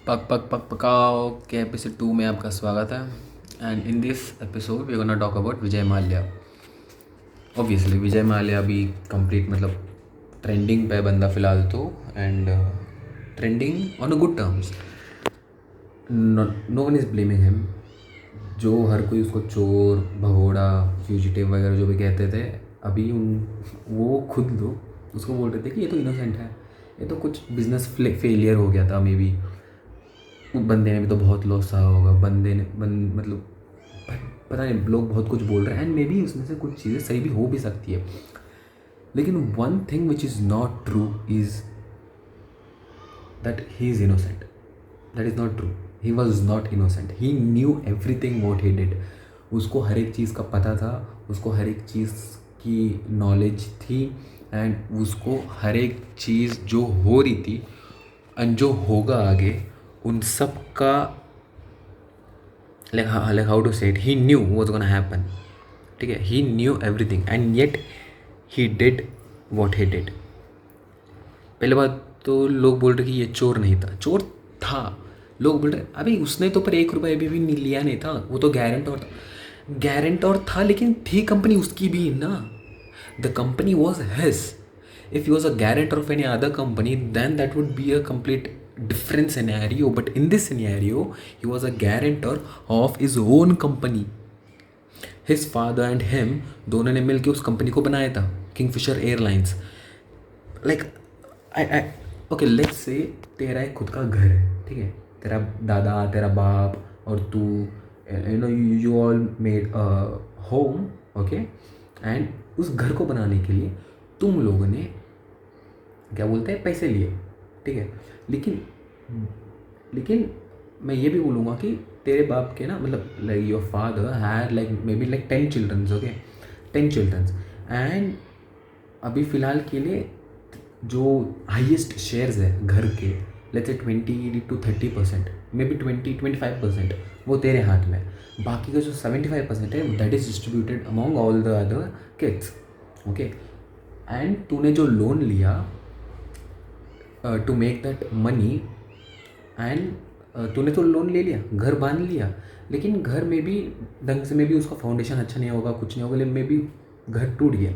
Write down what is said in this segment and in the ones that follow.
पक पक पक पकाओ के एपिसोड 2 में आपका स्वागत है। And in this episode we gonna talk about Vijay Mallya. Obviously Vijay Mallya अभी कंप्लीट मतलब ट्रेंडिंग पे बंदा फिलहाल तो, and trending on a good terms. No one is blaming him. जो हर कोई उसको चोर भगोड़ा फ्यूजिटिव वगैरह जो भी कहते थे, अभी वो खुद लोग उसको बोल रहे थे कि ये तो इनोसेंट है, ये तो कुछ बिजनेस फेलियर हो गया था मे बी। बंदे ने भी तो बहुत लॉस सहा होगा, बंदे ने मतलब पता नहीं, लोग बहुत कुछ बोल रहे हैं एंड मे बी उसमें से कुछ चीज़ें सही भी हो भी सकती है। लेकिन one thing which is not true is that he is innocent. That is not true. He was not innocent. He new everything what he did. उसको हर एक चीज़ का पता था, उसको हर एक चीज़ की नॉलेज थी, एंड उसको हर एक चीज़ जो हो रही थी एंड जो होगा आगे उन सब का like how to say it, he knew what's gonna happen. ठीक है, he knew everything and yet he did what he did. पहले बात तो लोग बोल रहे कि ये चोर नहीं था, चोर था। लोग बोल रहे अभी उसने तो पर 1 रुपये अभी भी लिया नहीं था, वो तो गारंटर था। गारंटर था लेकिन थी कंपनी उसकी भी ना। The company was his. If he was a guarantor of any other company, then that would be a complete different scenario. But in this scenario, he was a guarantor of his own company. His father and him दोनों ने मिलकर उस company को बनाया था, Kingfisher airlines. Like I okay, let's say तेरा एक खुद का घर है, ठीक है, तेरा दादा तेरा बाप और तू, you know, you all made home, okay. And उस घर को बनाने के लिए तुम लोगों ने क्या बोलते हैं, पैसे लिए, ठीक है। लेकिन लेकिन मैं ये भी बोलूँगा कि तेरे बाप के ना, मतलब like your father had like may be like 10 childrens, okay, 10 childrens. And अभी फ़िलहाल के लिए जो हाईएस्ट शेयर्स है घर के, let's say 20 to 30%, may be 20-25%, वो तेरे हाथ में। बाकी का जो 75% है that is distributed among all the other kids, okay. And तूने जो लोन लिया to make that money, and तूने तो लोन ले लिया, घर बांध लिया, लेकिन घर में भी ढंग से में भी उसका फाउंडेशन अच्छा नहीं होगा, कुछ नहीं होगा, लेकिन में भी घर टूट गया,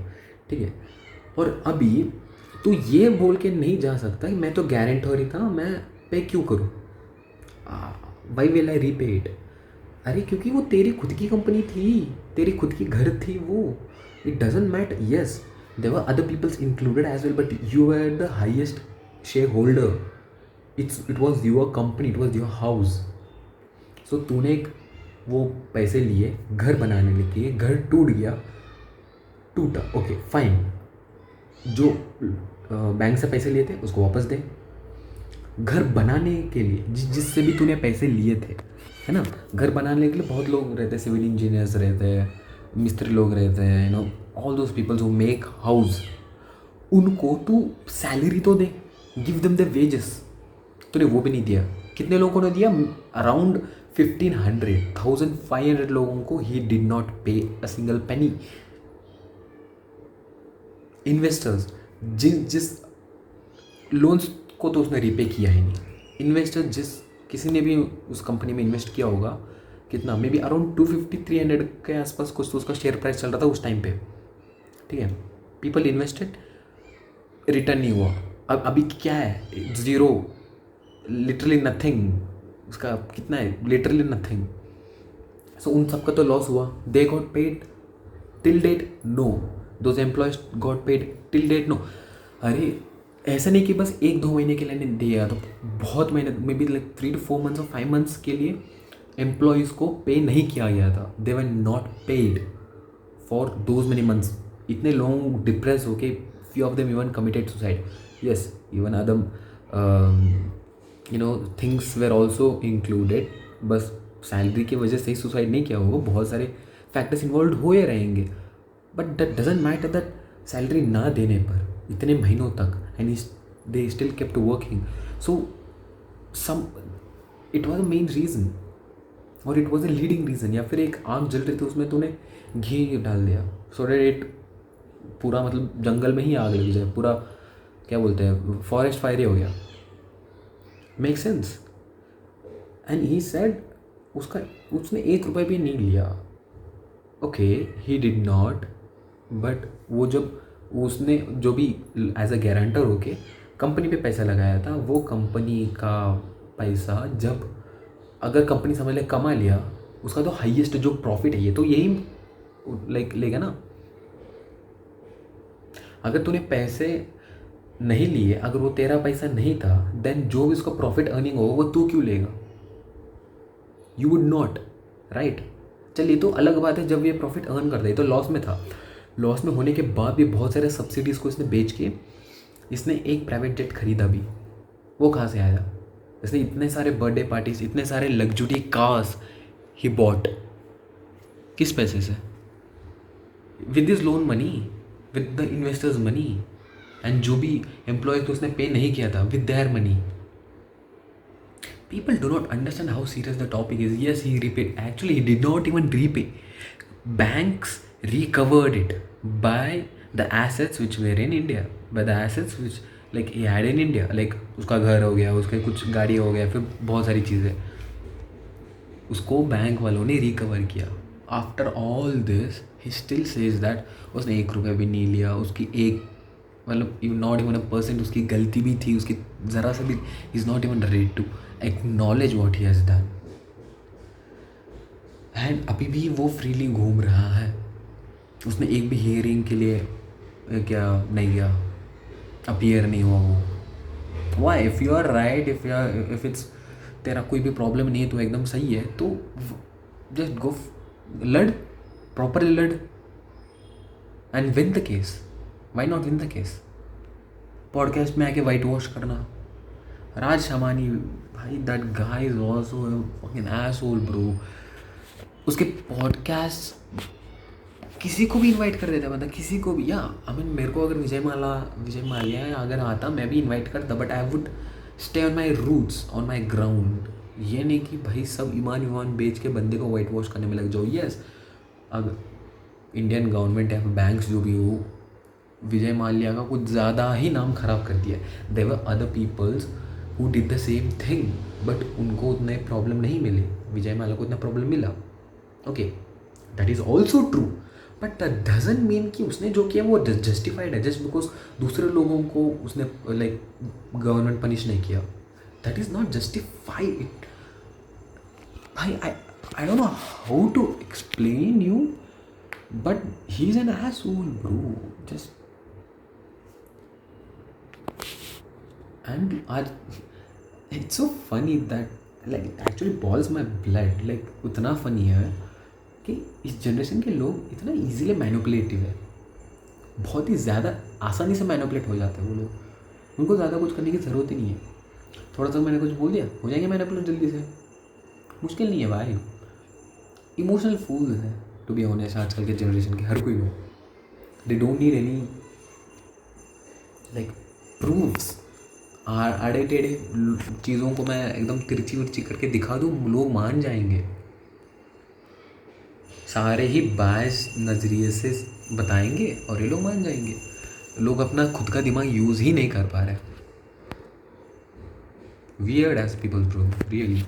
ठीक है। और अभी तू ये बोल के नहीं जा सकता कि मैं तो गारंटर ही था, मैं पे क्यों करूँ, why will I repay it. अरे क्योंकि वो तेरी खुद की कंपनी थी, तेरी खुद की घर थी वो। It doesn't matter, yes there were other peoples included as well, but you are the highest shareholder. It was your company, it was your house. So तूने वो पैसे लिए घर बनाने के लिए, घर टूट गया, टूटा, ओके फाइन। जो बैंक से पैसे लिए थे उसको वापस दे। घर बनाने के लिए जिससे भी तूने पैसे लिए थे, है ना, घर बनाने के लिए बहुत लोग रहते हैं, सिविल इंजीनियर्स रहते हैं, मिस्त्री लोग रहते हैं, you know, all those peoples who make house. उनको तू सैलरी तो दे, गिव देम द वेजेस। तूने वो भी नहीं दिया। कितने लोगों ने दिया? अराउंड 1500 लोगों को ही डिड नॉट पे अ सिंगल पेनी। इन्वेस्टर्स जिस लोन्स को तो उसने रीपे किया ही नहीं। इन्वेस्टर जिस किसी ने भी उस कंपनी में इन्वेस्ट किया होगा, कितना, मे बी अराउंड 250-300 के आसपास कुछ तो उसका शेयर प्राइस चल रहा था उस टाइम पे, ठीक है। पीपल इन्वेस्टेड, रिटर्न नहीं हुआ। अब अभी क्या है? Zero, literally nothing. उसका कितना है? Literally nothing. सो उन सब का तो लॉस हुआ। They got paid till date? No. Those employees got paid till date? No. अरे ऐसा नहीं कि बस 1-2 महीने के लिए दिया, तो बहुत महीने, मे बी लाइक 3 to 4 months और 5 months के लिए एम्प्लॉयज़ को पे नहीं किया गया था। They were not paid for those many months. इतने लोग डिप्रेस होके, few of them even committed suicide, yes, even other you know things were also included. बस सैलरी की वजह से ही सुसाइड नहीं किया होगा, बहुत सारे फैक्टर्स इन्वॉल्व हुए रहेंगे, but that doesn't matter that salary ना देने पर इतने महीनों तक and they still kept working. So some it was a main reason, और it was a leading reason. या फिर एक आग जल रही थी, उसमें तूने घी डाल दिया, सो दैट इट पूरा मतलब जंगल में ही आग लग जाए, पूरा क्या बोलते हैं, फॉरेस्ट फायर ही हो गया। Make sense? And he said उसने 1 रुपये भी नहीं लिया. Okay, he did not, but वो जब उसने जो भी एज अ गारंटर होके कंपनी पे पैसा लगाया था, वो कंपनी का पैसा जब अगर कंपनी समझ ले कमा लिया, उसका तो हाईएस्ट जो प्रॉफिट है ये तो यही लाइक लेगा ना. अगर तूने पैसे नहीं लिए, अगर वो तेरा पैसा नहीं था, देन जो भी उसका प्रॉफिट अर्निंग होगा वो तू क्यों लेगा? You would not, right? चल ये तो अलग बात है, जब ये प्रॉफिट अर्न करता है, तो लॉस में था. लॉस में होने के बाद भी बहुत सारे सब्सिडीज़ को इसने बेच के इसने एक प्राइवेट जेट खरीदा भी. वो कहाँ से आया? इसने इतने सारे बर्थडे पार्टीज, इतने सारे लग्जरी कार्स ही बॉट. किस पैसे से? With this loan money, with the investors money, and जो भी एम्प्लॉय तो उसने पे नहीं किया था, with their money. People do not understand how serious the topic is. Yes, he repaid. Actually, he did not even repay. Banks recovered it by the assets which were in India. By the assets which like he had in India. Like उसका घर हो गया, उसके कुछ गाड़ी हो गया, फिर बहुत सारी चीज़ें उसको बैंक वालों ने रिकवर किया. After all this he still says that उसने 1 रुपया भी नहीं लिया. उसकी एक मतलब नॉट इवन अ परसेंट उसकी गलती भी थी, उसकी ज़रा सा भी. Is not even ready to acknowledge what he has done. And अभी भी वो फ्रीली घूम रहा है. उसने एक भी हियरिंग के लिए क्या नहीं गया, अपीयर नहीं हुआ वो. Why? If you are right, if it's तेरा कोई भी प्रॉब्लम नहीं है, तो एकदम सही है, तो जस्ट गो लड़, प्रॉपरली लड़ and win the case. Why not win the case? Podcast में आके वाइट वॉश करना. राज शमानी भाई, that guy is also fucking asshole bro. उसके पॉडकास्ट किसी को भी इनवाइट कर देता, मतलब किसी को भी. या आई मीन मेरे को अगर विजय माल्या अगर आता, मैं भी इनवाइट करता, but I would stay on my roots, on my ground. ये नहीं कि भाई सब ईमान बेच के बंदे को वाइट वॉश करने में लग जाओ. यस, अब इंडियन गवर्नमेंट या बैंक्स जो भी हो, विजय माल्या का कुछ ज़्यादा ही नाम ख़राब कर दिया. There were other peoples who did the same thing, but उनको उतने प्रॉब्लम नहीं मिले. विजय माल्या को उतना प्रॉब्लम मिला. Okay, that is also true, but that doesn't mean कि उसने जो किया वो जस्टिफाइड है जस्ट बिकॉज दूसरे लोगों को उसने लाइक गवर्नमेंट पनिश नहीं किया. That is not justified. भाई I don't know how to explain you, but he is an asshole bro. Just and it's so funny that like it actually boils my blood. like उतना funny है कि इस generation के लोग इतना easily manipulative है. बहुत ही ज़्यादा आसानी से मैनिपुलेट हो जाते हैं वो लोग. उनको ज़्यादा कुछ करने की ज़रूरत ही नहीं है. थोड़ा सा मैंने कुछ बोल दिया, हो जाएंगे मैनिपुलेट जल्दी से. मुश्किल नहीं है भाई. इमोशनल फूल्स है टू बी ऑनेस्ट आजकल के जनरेशन के हर कोई लोग. They don't need any like proofs. आड़े टेढ़े चीज़ों को मैं एकदम तिरछी उर्ची करके दिखा दूँ, लोग मान जाएंगे. सारे ही बायस नज़रिए से बताएंगे और ये लोग मान जाएंगे. लोग अपना खुद का दिमाग यूज़ ही नहीं कर पा रहे. Weird ass people bro, really.